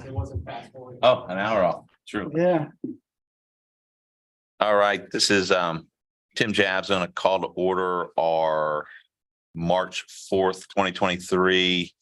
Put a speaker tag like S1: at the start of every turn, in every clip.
S1: It wasn't fast forward.
S2: Oh, an hour off. True.
S3: Yeah.
S2: All right, this is Tim Jabs on a call to order our March 4th, 2023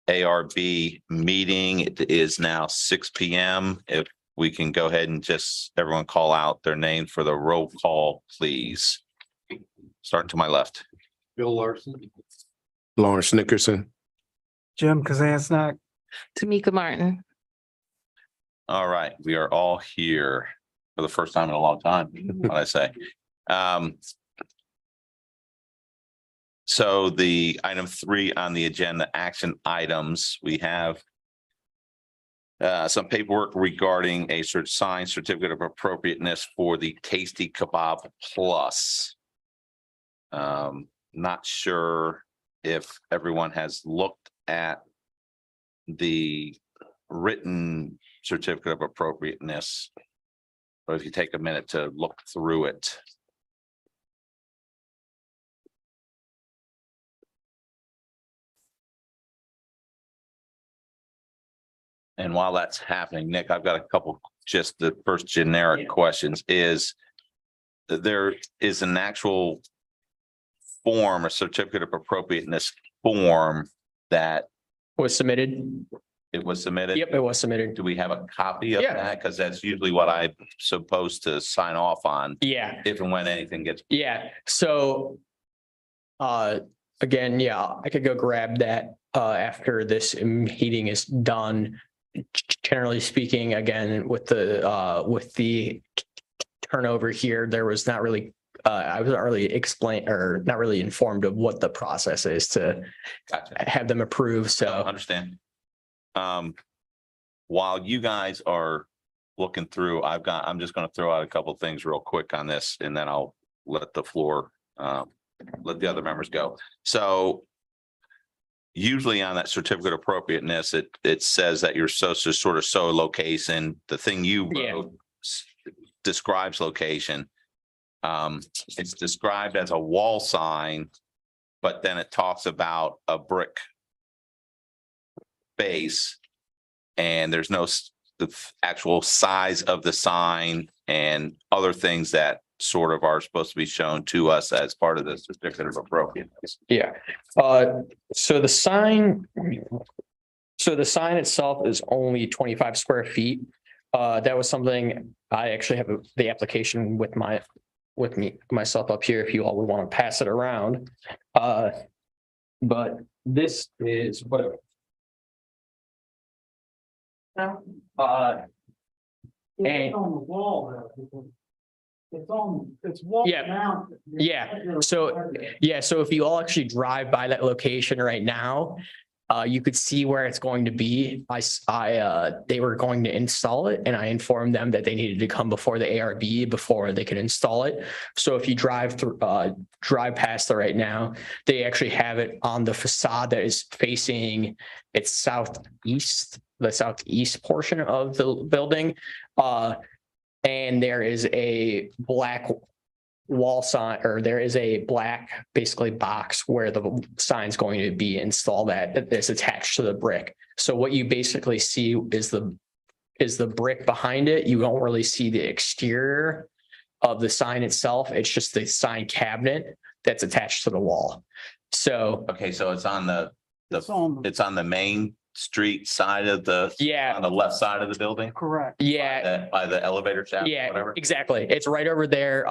S2: ARB meeting. It is now 6 p.m. If we can go ahead and just everyone call out their name for the roll call, please. Starting to my left.
S4: Bill Larson.
S5: Lawrence Nickerson.
S3: Jim Kazantzak.
S6: Tamika Martin.
S2: All right, we are all here for the first time in a long time, what I say. So the item 3 on the agenda, action items, we have some paperwork regarding a signed certificate of appropriateness for the Tasty Kebab Plus. Not sure if everyone has looked at the written certificate of appropriateness, but if you take a minute to look through it. And while that's happening, Nick, I've got a couple, just the first generic questions is there is an actual form, a certificate of appropriateness form that
S1: Was submitted.
S2: it was submitted?
S1: Yep, it was submitted.
S2: Do we have a copy of
S1: Yeah.
S2: that? Because that's usually what I'm supposed to sign off on
S1: Yeah,
S2: if and when anything gets.
S1: yeah. So again, yeah, I could go grab that after this meeting is done. Generally speaking, again, with the turnover here, there was not really I was not really explained or not really informed of what the process is to
S2: Gotcha.
S1: have them approved. So
S2: Understand. While you guys are looking through, I'm just gonna throw out a couple of things real quick on this and then I'll let the floor, let the other members go. So usually on that certificate of appropriateness, it says that you're so sort of so location, the thing you
S1: Yeah.
S2: wrote describes location. It's described as a wall sign, but then it talks about a brick base. And there's no the actual size of the sign and other things that sort of are supposed to be shown to us as part of the certificate of appropriateness.
S1: yeah, so the sign itself is only 25 square feet. That was something I actually have the application with myself up here if you all would want to pass it around. But this is what. And
S3: It's on the wall though. It's wall
S1: Yeah.
S3: mounted.
S1: Yeah. So if you all actually drive by that location right now, you could see where it's going to be. They were going to install it and I informed them that they needed to come before the ARB before they could install it. So if you drive past it right now, they actually have it on the facade that is facing its southeast, the southeast portion of the building. And there is a black wall sign, or there is a black basically box where the sign's going to be installed at that's attached to the brick. So what you basically see is the brick behind it. You don't really see the exterior of the sign itself. It's just the sign cabinet that's attached to the wall. So
S2: Okay, so it's on the
S3: It's on,
S2: it's on the main street side of the,
S1: yeah,
S2: on the left side of the building?
S3: correct.
S1: yeah,
S2: By the elevator shaft,
S1: yeah,
S2: whatever?
S1: exactly. It's right over there.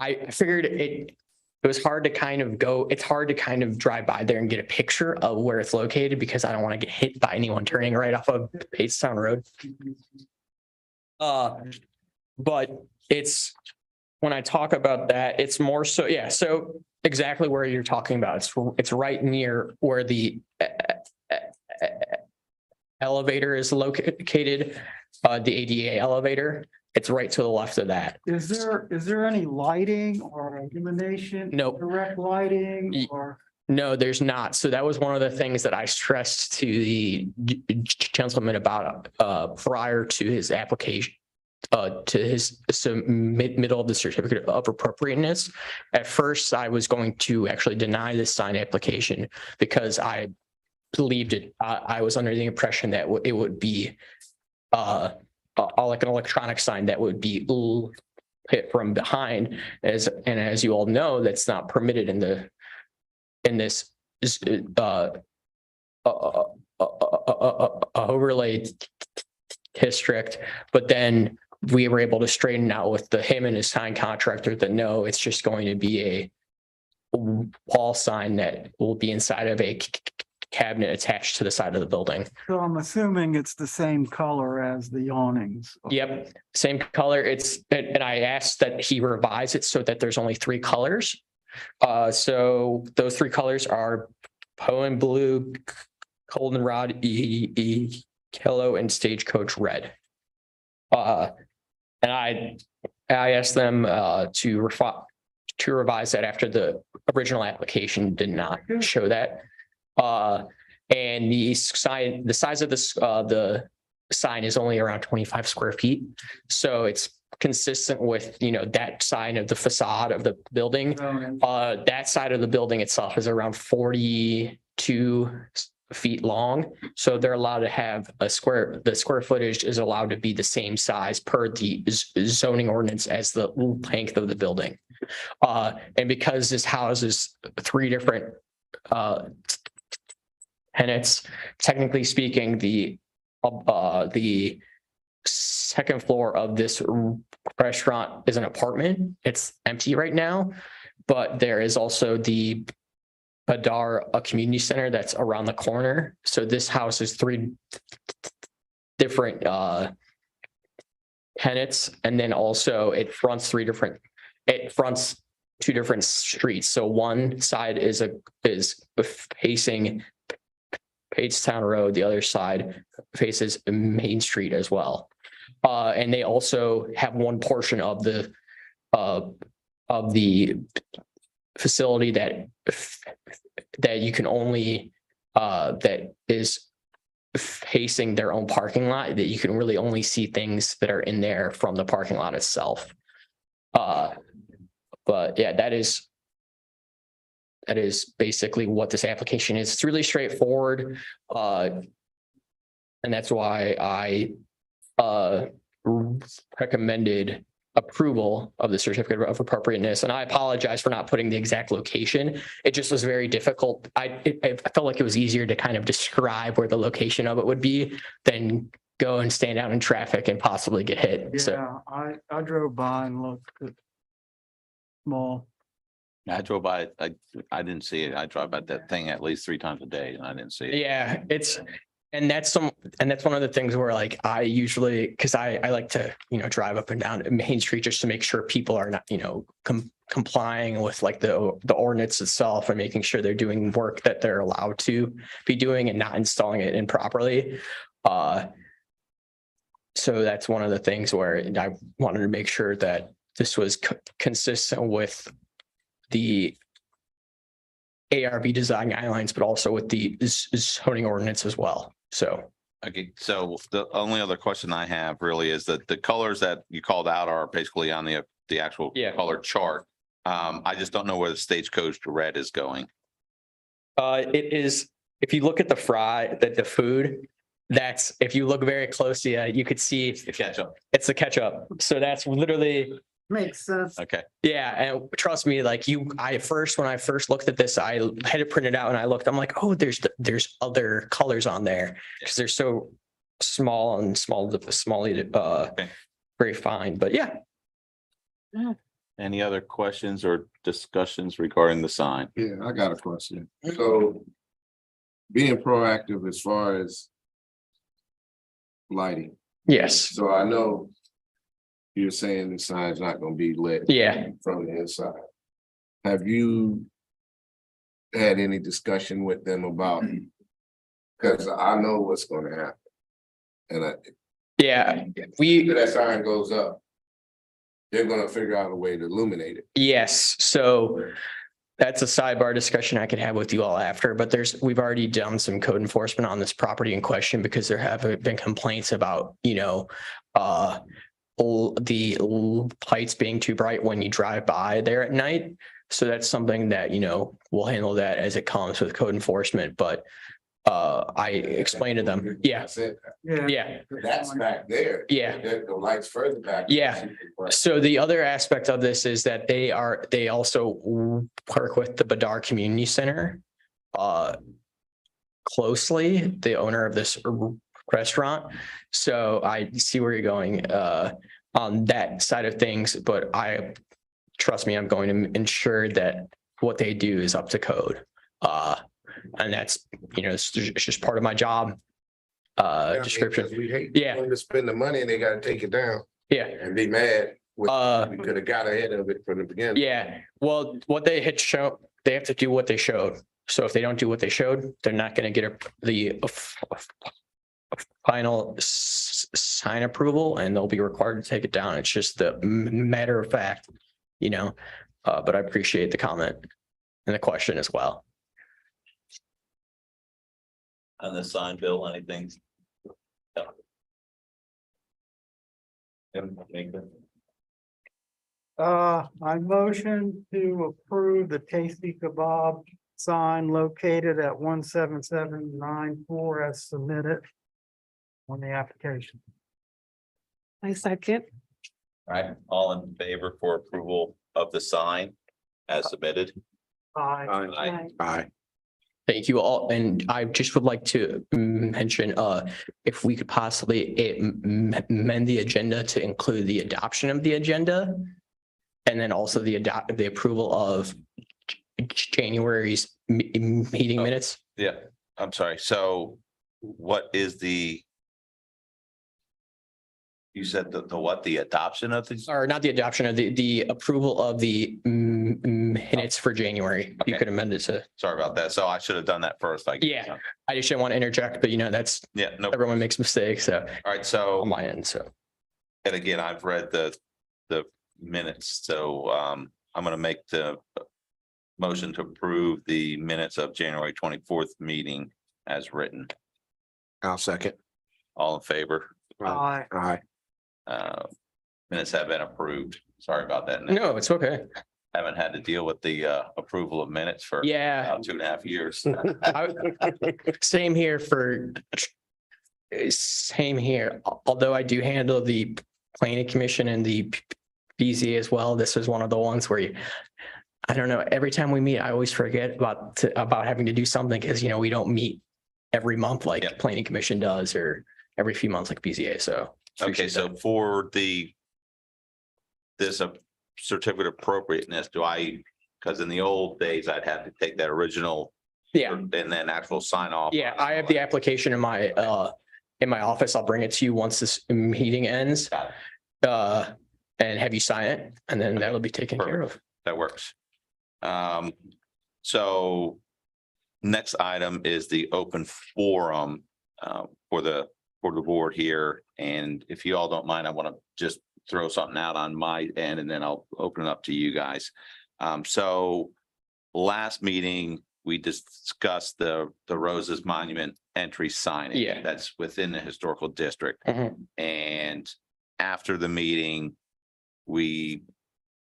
S1: I figured it was hard to kind of it's hard to kind of drive by there and get a picture of where it's located because I don't want to get hit by anyone turning right off of Batestown Road. But it's, when I talk about that, it's more so, yeah, so exactly where you're talking about. It's right near where the elevator is located, the ADA elevator. It's right to the left of that.
S3: Is there any lighting or illumination?
S1: Nope.
S3: Direct lighting or?
S1: No, there's not. So that was one of the things that I stressed to the gentleman about prior to his application, to his middle of the certificate of appropriateness. At first, I was going to actually deny this sign application because I believed it, I was under the impression that it would be like an electronic sign that would be hit from behind, as you all know, that's not permitted in this overlay district. But then we were able to straighten out with him and his sign contractor that no, it's just going to be a wall sign that will be inside of a cabinet attached to the side of the building.
S3: So I'm assuming it's the same color as the awnings.
S1: Yep, same color. And I asked that he revise it so that there's only 3 colors. So those 3 colors are Poem Blue, Goldenrod Yellow, and Stagecoach Red. And I asked them to revise that after the original application did not show that. And the size of the sign is only around 25 square feet. So it's consistent with, that sign of the facade of the building. That side of the building itself is around 42 feet long. So they're allowed to have the square footage is allowed to be the same size per the zoning ordinance as the length of the building. And because this houses 3 different tenants, technically speaking, the second floor of this restaurant is an apartment. It's empty right now, but there is also the Badar, a community center that's around the corner. So this house is 3 different tenants, and then also it fronts 2 different streets. So one side is facing Pagetown Road, the other side faces Main Street as well. And they also have one portion of the facility that you can only that is facing their own parking lot, that you can really only see things that are in there from the parking lot itself. But yeah, that is basically what this application is. It's really straightforward. And that's why I recommended approval of the certificate of appropriateness. And I apologize for not putting the exact location. It just was very difficult. I felt like it was easier to kind of describe where the location of it would be than go and stand out in traffic and possibly get hit. So
S3: Yeah, I drove by and looked at small.
S2: I drove by it. I didn't see it. I drive by that thing at least 3 times a day and I didn't see it.
S1: yeah, that's one of the things where like I usually, because I like to, drive up and down Main Street just to make sure people are not, complying with like the ordinance itself and making sure they're doing work that they're allowed to be doing and not installing it improperly. So that's one of the things where I wanted to make sure that this was consistent with the ARB design guidelines, but also with the zoning ordinance as well. So.
S2: Okay, so the only other question I have really is that the colors that you called out are basically on the actual color chart. I just don't know where the Stagecoach Red is going.
S1: It is, if you look at the food, that's, if you look very closely, you could see
S2: The ketchup.
S1: it's the ketchup. So that's literally.
S3: Makes sense.
S2: Okay,
S1: Yeah, and trust me, like when I first looked at this, I had it printed out and I looked, I'm like, oh, there's other colors on there because they're so small, very fine, but yeah.
S2: any other questions or discussions regarding the sign?
S5: Yeah, I got a question. So being proactive as far as lighting.
S1: Yes.
S5: So I know you're saying the sign's not gonna be lit.
S1: Yeah.
S5: From the inside. Have you had any discussion with them about? Because I know what's gonna happen. And
S1: Yeah,
S5: if that sign goes up, they're gonna figure out a way to illuminate it.
S1: yes, so that's a sidebar discussion I could have with you all after, but we've already done some code enforcement on this property in question because there have been complaints about, the lights being too bright when you drive by there at night. So that's something that, we'll handle that as it comes with code enforcement, but I explained to them, yeah,
S5: That's it.
S1: yeah.
S5: That's back there.
S1: Yeah.
S5: The lights further back.
S1: Yeah. So the other aspect of this is that they also work with the Badar Community Center closely, the owner of this restaurant. So I see where you're going on that side of things, but trust me, I'm going to ensure that what they do is up to code. And that's, it's just part of my job description.
S5: We hate
S1: Yeah.
S5: them to spend the money and they gotta take it down
S1: Yeah.
S5: and be mad. We
S1: Uh,
S5: could have got ahead of it from the beginning.
S1: Yeah, well, what they had shown, they have to do what they showed. So if they don't do what they showed, they're not going to get the final sign approval and they'll be required to take it down. It's just the matter of fact, but I appreciate the comment and the question as well.
S2: On the sign bill, anything?
S3: I motion to approve the Tasty Kebab sign located at 17794 as submitted on the application.
S4: I second.
S2: Right, all in favor for approval of the sign as submitted?
S3: Aye.
S2: Aye.
S5: Aye.
S1: Thank you all. And I just would like to mention, if we could possibly amend the agenda to include the adoption of the agenda. And then also the approval of January's meeting minutes.
S2: Yeah, I'm sorry. So what is you said the what, the adoption of these?
S1: Or not the adoption of the approval of the minutes for January. You
S2: Okay.
S1: could amend it to,
S2: Sorry about that. So I should have done that first, I guess.
S1: Yeah. I just didn't want to interject, but that's,
S2: Yeah, no, all
S1: everyone makes mistakes, so
S2: right, so.
S1: on my end, so.
S2: And again, I've read the minutes, so I'm gonna make the motion to approve the minutes of January 24th meeting as written.
S5: I'll second.
S2: All in favor?
S3: Aye.
S5: Aye.
S2: Minutes have been approved. Sorry about that.
S1: No, it's okay.
S2: Haven't had to deal with the approval of minutes for
S1: Yeah.
S2: about 2.5 years.
S1: Same here same here. Although I do handle the planning commission and the BZA as well. This was one of the ones where I don't know, every time we meet, I always forget about having to do something because, we don't meet every month like
S2: Yeah.
S1: planning commission does or every few months like BZA. So.
S2: Okay,
S1: appreciate
S2: so
S1: that.
S2: for this certificate of appropriateness, because in the old days, I'd have to take that original
S1: Yeah.
S2: and then actual sign off.
S1: Yeah, I have the application in my office. I'll bring it to you once this meeting ends.
S2: Got
S1: And have you sign it and then that'll be taken care of.
S2: That works. So next item is the open forum for the board here. And if you all don't mind, I want to just throw something out on my end and then I'll open it up to you guys. So last meeting, we discussed the Roses Monument entry signage.
S1: Yeah.
S2: That's within the historical district.
S1: Mhm.
S2: And after the meeting,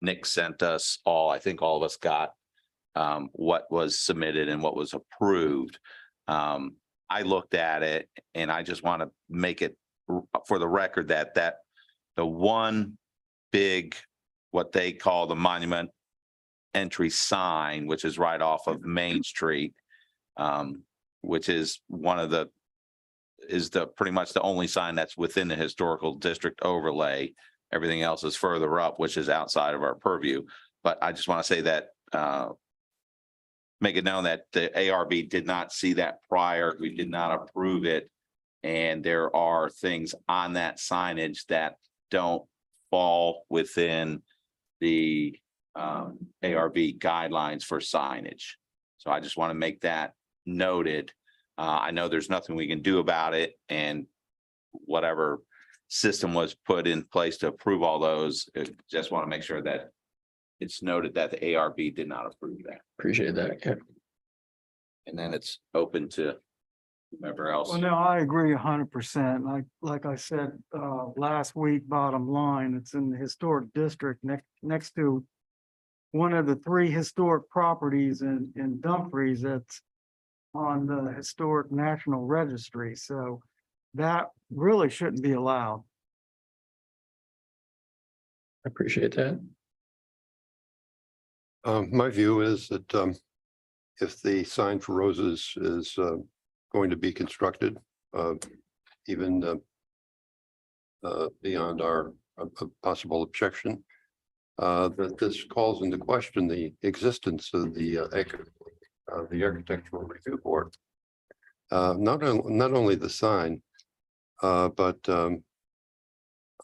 S2: Nick sent us all, I think all of us got what was submitted and what was approved. I looked at it and I just want to make it for the record that the one big, what they call the monument entry sign, which is right off of Main Street, which is pretty much the only sign that's within the historical district overlay. Everything else is further up, which is outside of our purview. But I just want to say that, make it known that the ARB did not see that prior. We did not approve it. And there are things on that signage that don't fall within the ARB guidelines for signage. So I just want to make that noted. I know there's nothing we can do about it, and whatever system was put in place to approve all those, just want to make sure that it's noted that the ARB did not approve that.
S1: Appreciate that. Yeah.
S2: And then it's open to whomever else.
S3: Well, no, I agree 100%. Like I said, last week, bottom line, it's in the historic district next to one of the 3 historic properties in Dumfries that's on the Historic National Registry, so that really shouldn't be allowed.
S1: I appreciate that.
S6: My view is that if the sign for roses is going to be constructed, even beyond our possible objection, that this calls into question the existence of the Architectural Review Board. Not only the sign, but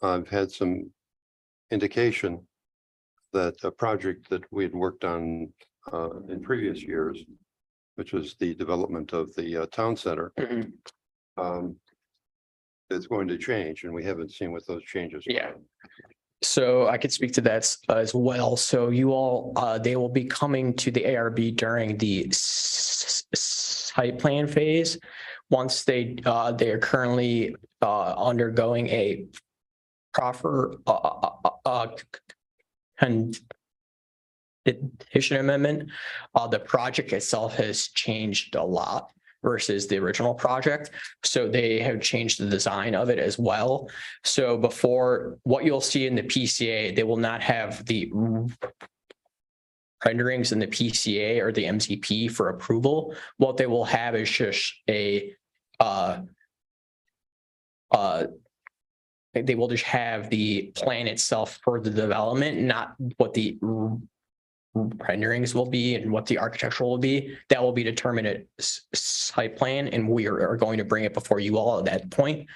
S6: I've had some indication that a project that we had worked on in previous years, which was the development of the town center, is going to change, and we haven't seen what those changes are.
S1: Yeah. So I could speak to that as well. So you all, they will be coming to the ARB during the site plan phase. Once they are currently undergoing a proper condition amendment. The project itself has changed a lot versus the original project. So they have changed the design of it as well. So before, what you'll see in the PCA, they will not have the renderings in the PCA or the MCP for approval. What they will have is just a they will just have the plan itself for the development, not what the renderings will be and what the architectural will be. That will be determined at site plan, and we are going to bring it before you all at that point.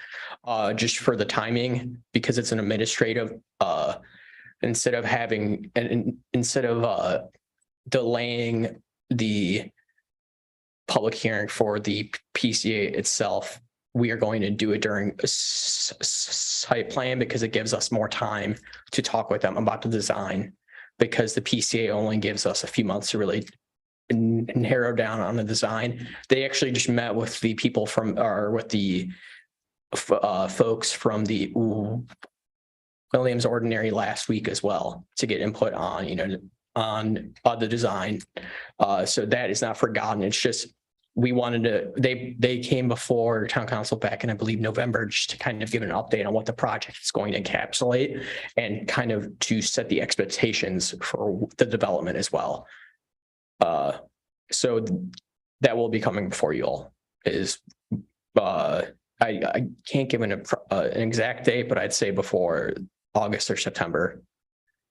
S1: Just for the timing, because it's an administrative, instead of delaying the public hearing for the PCA itself, we are going to do it during a site plan because it gives us more time to talk with them about the design, because the PCA only gives us a few months to really narrow down on the design. They actually just met with the people from, or with the folks from the Williams Ordinary last week as well to get input on, on the design. So that is not forgotten. It's just, we wanted to, they came before town council back in, I believe, November, just to kind of give an update on what the project is going to encapsulate and kind of to set the expectations for the development as well. So that will be coming before you all. I can't give an exact date, but I'd say before August or September,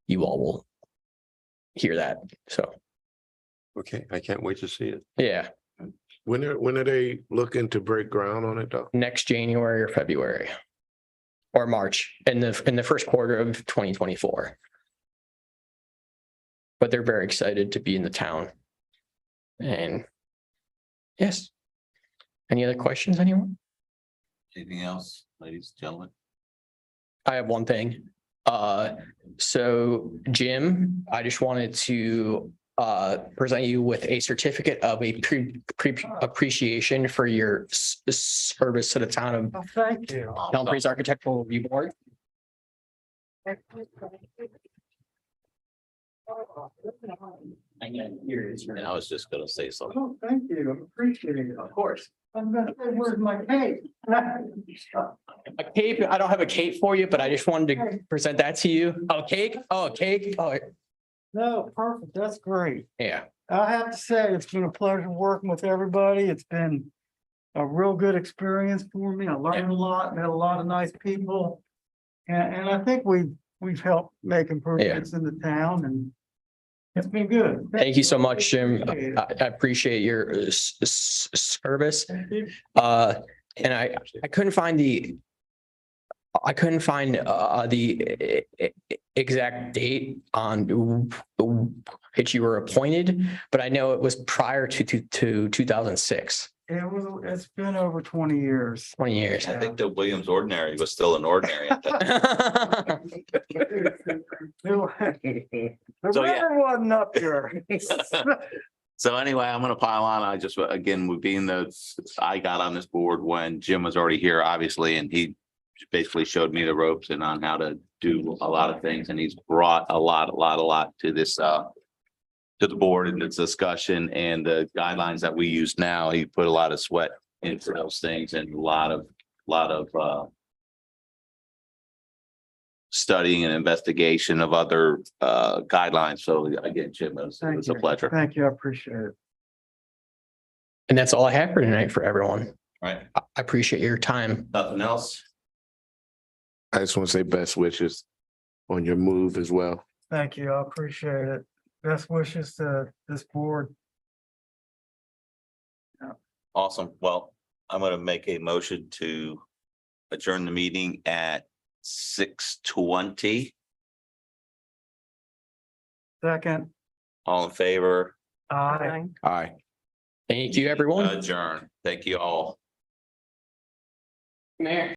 S1: you all will hear that. So,
S6: Okay, I can't wait to see it.
S1: yeah.
S7: When are they looking to break ground on it though?
S1: Next January or February or March in the first quarter of 2024. But they're very excited to be in the town. And yes. Any other questions, anyone?
S2: Anything else, ladies, gentlemen?
S1: I have one thing. So Jim, I just wanted to present you with a certificate of a appreciation for your service to the town of
S3: Oh, thank you.
S1: Elm Breeze Architectural Review Board.
S2: And I was just gonna say something.
S3: Oh, thank you. I appreciate it.
S1: Of course.
S3: I'm gonna say, where's my cake?
S1: A cape, I don't have a cape for you, but I just wanted to present that to you. Oh, cake? Oh, cake? Oh,
S3: No, perfect. That's great.
S1: yeah.
S3: I have to say, it's been a pleasure working with everybody. It's been a real good experience for me. I learned a lot, met a lot of nice people. And I think we've helped make improvements in the town, and it's been good.
S1: Thank you so much, Jim.
S3: Appreciate it.
S1: I appreciate your service.
S3: Thank you.
S1: And I couldn't find the exact date on which you were appointed, but I know it was prior to 2006,
S3: It's been over 20 years.
S1: 20 years.
S2: I think the Williams Ordinary was still an ordinary at that time.
S3: The
S2: So, yeah.
S3: river wasn't up here.
S2: So anyway, I'm gonna pile on. I just, again, with being I got on this board when Jim was already here, obviously, and he basically showed me the ropes and on how to do a lot of things, and he's brought a lot to this to the board and its discussion and the guidelines that we use now. He put a lot of sweat into those things and a lot of studying and investigation of other guidelines. So again, Jim, it was
S3: Thank
S2: a
S3: you.
S2: pleasure.
S3: Thank you. I appreciate it.
S1: And that's all I have for tonight for everyone.
S2: Right.
S1: I appreciate your time.
S2: Nothing else?
S7: I just want to say best wishes on your move as well.
S3: Thank you. I appreciate it. Best wishes to this board.
S2: Awesome. Well, I'm going to make a motion to adjourn the meeting at 6:20.
S3: Second,
S2: All in favor?
S3: aye.
S7: Aye.
S1: Thank you, everyone.
S2: Adjourn. Thank you all.
S1: Mayor.